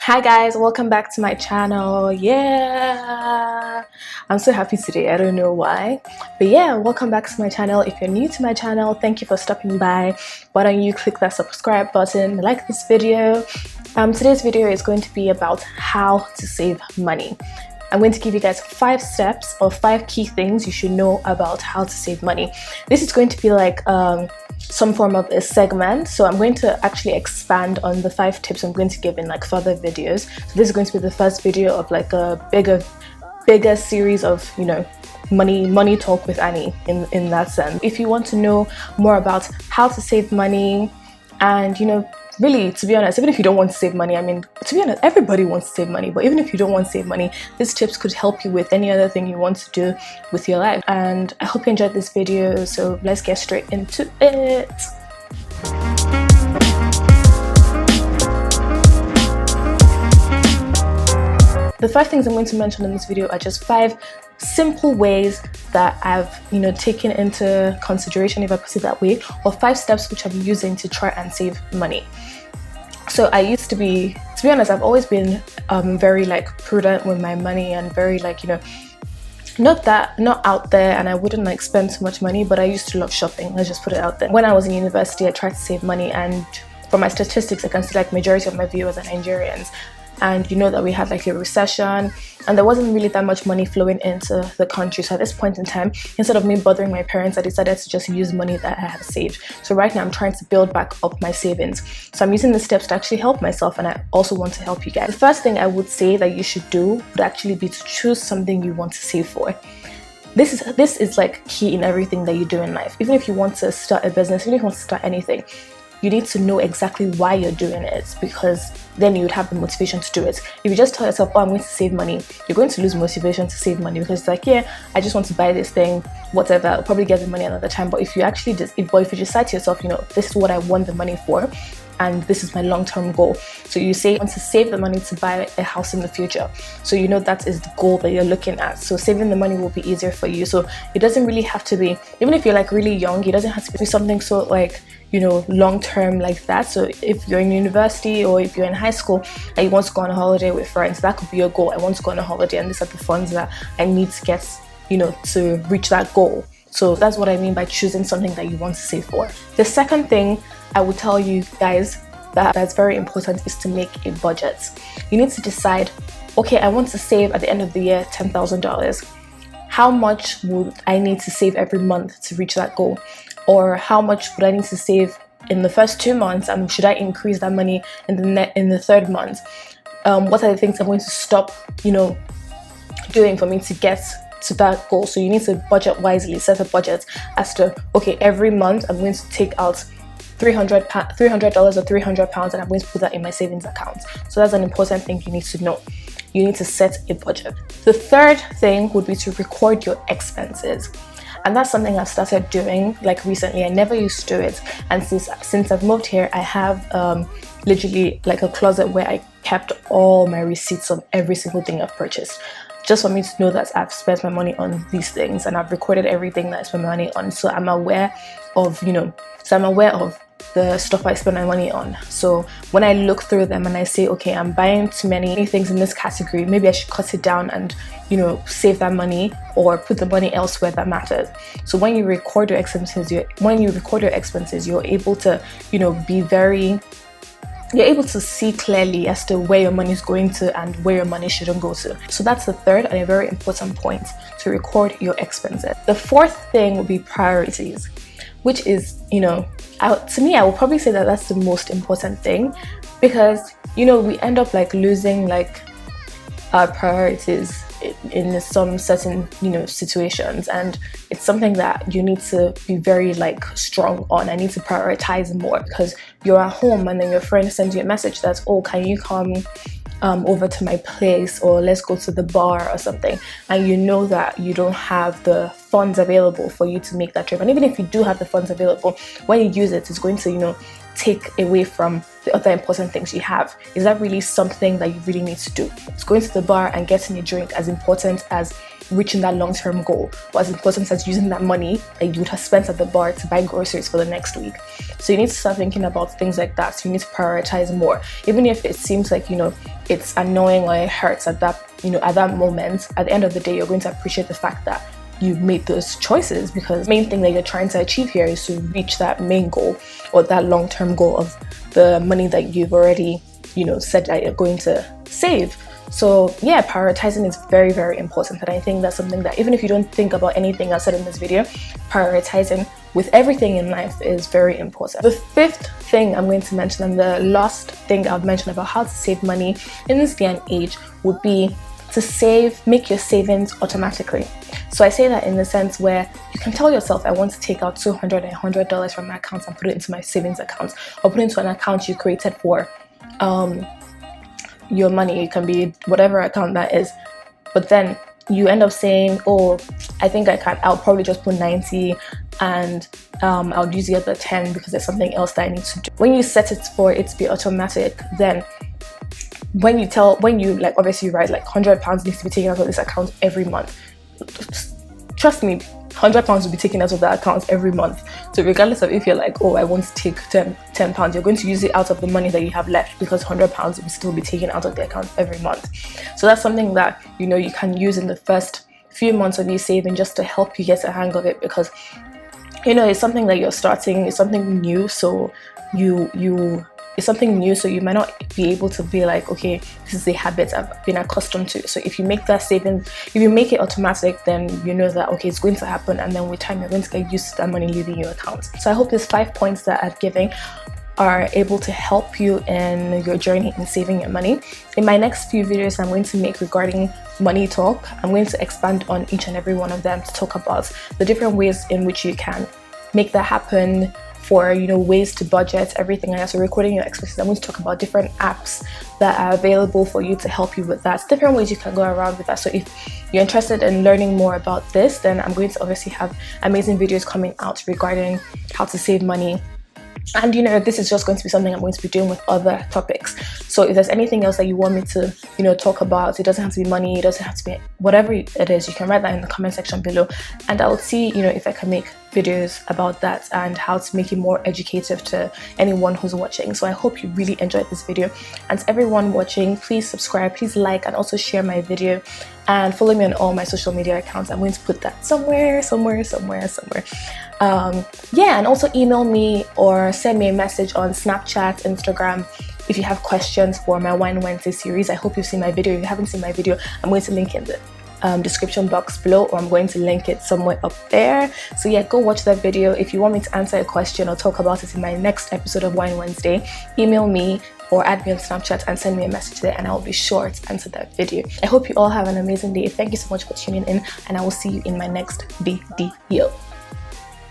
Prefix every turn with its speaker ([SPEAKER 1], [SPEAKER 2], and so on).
[SPEAKER 1] Hi guys, welcome back to my channel. Yeah, I'm so happy today. I don't know why, but yeah, welcome back to my channel. If you're new to my channel, thank you for stopping by. Why don't you click that subscribe button, like this video. Today's video is going to be about how to save money. I'm going to give you guys 5 steps or 5 key things you should know about how to save money. This is going to be like some form of a segment, so I'm going to actually expand on the 5 tips I'm going to give in like further videos. So this is going to be the first video of like a bigger series of, you know, money talk with Annie in that sense. If you want to know more about how to save money, and you know, really, to be honest, even if you don't want to save money, I mean, to be honest, everybody wants to save money, but even if you don't want to save money, these tips could help you with any other thing you want to do with your life. And I hope you enjoyed this video, so let's get straight into it. The 5 things I'm going to mention in this video are just 5 simple ways that I've, you know, taken into consideration, if I put it that way, or 5 steps which I'm using to try and save money. So I used to be honest, I've always been very like prudent with my money and very like, you know, not out there, and I wouldn't like spend too much money, but I used to love shopping. Let's just put it out there. When I was in university, I tried to save money, and from my statistics I can see like majority of my viewers are Nigerians. And you know that we had like a recession and there wasn't really that much money flowing into the country. So at this point in time, instead of me bothering my parents, I decided to just use money that I had saved. So right now I'm trying to build back up my savings. So I'm using the steps to actually help myself, and I also want to help you guys. The first thing I would say that you should do would actually be to choose something you want to save for. This is like key in everything that you do in life. Even if you want to start a business, even if you want to start anything, you need to know exactly why you're doing it, because then you would have the motivation to do it. If you just tell yourself, oh, I'm going to save money, you're going to lose motivation to save money, because it's like, yeah, I just want to buy this thing, whatever, I'll probably get the money another time. But if you actually if you decide to yourself, you know, this is what I want the money for, and this is my long-term goal. So you say you want to save the money to buy a house in the future. So you know that is the goal that you're looking at. So saving the money will be easier for you. So it doesn't really have to be, even if you're like really young, it doesn't have to be something so like, you know, long-term like that. So if you're in university or if you're in high school and you want to go on a holiday with friends, that could be your goal. I want to go on a holiday and these are the funds that I need to get, you know, to reach that goal. So that's what I mean by choosing something that you want to save for. The second thing I would tell you guys that's very important is to make a budget. You need to decide, okay, I want to save at the end of the year $10,000. How much would I need to save every month to reach that goal? Or how much would I need to save in the first 2 months, and should I increase that money in the third month? What are the things I'm going to stop, you know, doing for me to get to that goal? So you need to budget wisely, set a budget as to, okay, every month I'm going to take out $300 or £300, and I'm going to put that in my savings account. So that's an important thing you need to know. You need to set a budget. The third thing would be to record your expenses. And that's something I've started doing like recently. I never used to do it, and since I've moved here, I have literally like a closet where I kept all my receipts on every single thing I've purchased, just for me to know that I've spent my money on these things, and I've recorded everything that I spent my money on. So I'm aware of, you know, the stuff I spend my money on. So when I look through them and I say, okay, I'm buying too many things in this category, maybe I should cut it down and, you know, save that money or put the money elsewhere that matters. So when you record your expenses, you're able to, you know, you're able to see clearly as to where your money is going to and where your money shouldn't go to. So that's the third and a very important point, to record your expenses. The fourth thing would be priorities, which is, you know, to me, I will probably say that that's the most important thing, because, you know, we end up like losing like our priorities in some certain, you know, situations, and it's something that you need to be very like strong on. I need to prioritize more, because you're at home and then your friend sends you a message that's, oh, can you come over to my place, or let's go to the bar or something, and you know that you don't have the funds available for you to make that trip. And even if you do have the funds available, when you use it, it's going to, you know, take away from the other important things you have? Is that really something that you really need to do? Is going to the bar and getting a drink as important as reaching that long-term goal, or as important as using that money that you would have spent at the bar to buy groceries for the next week? So you need to start thinking about things like that. So you need to prioritize more, even if it seems like, you know, it's annoying or it hurts at that, you know, at that moment. At the end of the day, you're going to appreciate the fact that you made those choices, because the main thing that you're trying to achieve here is to reach that main goal, or that long-term goal of the money that you've already, you know, said that you're going to save. So yeah, prioritizing is very, very important, and I think that's something that even if you don't think about anything I said in this video, prioritizing with everything in life is very important. The fifth thing I'm going to mention, and the last thing I've mentioned about how to save money in this day and age, would be to save, make your savings automatically. So I say that in the sense where you can tell yourself, I want to take out $200 and $100 from my account and put it into my savings account, or put it into an account you created for your money. It can be whatever account that is, but then you end up saying, oh, I think I'll probably just put 90 and I'll use the other 10 because there's something else that I need to do. When you set it for it to be automatic, then when you like, obviously you write like £100 needs to be taken out of this account every month, trust me, £100 will be taken out of that account every month. So regardless of if you're like, oh, I want to take £10, you're going to use it out of the money that you have left, because £100 will still be taken out of the account every month. So that's something that, you know, you can use in the first few months of you saving, just to help you get a hang of it, because, you know, it's something that you're starting, it's something new, so it's something new, so you might not be able to be like, okay, this is a habit I've been accustomed to. So if you make that savings, if you make it automatic, then you know that, okay, it's going to happen, and then with time you're going to get used to that money leaving your account. So I hope these 5 points that I've given are able to help you in your journey in saving your money. In my next few videos I'm going to make regarding money talk, I'm going to expand on each and every one of them to talk about the different ways in which you can make that happen, for, you know, ways to budget, everything like that. So recording your expenses, I'm going to talk about different apps that are available for you to help you with that, different ways you can go around with that. So if you're interested in learning more about this, then I'm going to obviously have amazing videos coming out regarding how to save money. And, you know, this is just going to be something I'm going to be doing with other topics. So if there's anything else that you want me to, you know, talk about, it doesn't have to be money, it doesn't have to be whatever it is, you can write that in the comment section below, and I'll see, you know, if I can make videos about that and how to make it more educative to anyone who's watching. So I hope you really enjoyed this video, and to everyone watching, please subscribe, please like, and also share my video, and follow me on all my social media accounts. I'm going to put that somewhere. Yeah, and also email me or send me a message on Snapchat, Instagram, if you have questions for my Wine Wednesday series. I hope you've seen my video. If you haven't seen my video, I'm going to link in the description box below, or I'm going to link it somewhere up there. So yeah, go watch that video. If you want me to answer a question or talk about it in my next episode of Wine Wednesday, email me or add me on Snapchat and send me a message there, and I'll be sure to answer that video. I hope you all have an amazing day. Thank you so much for tuning in, and I will see you in my next video.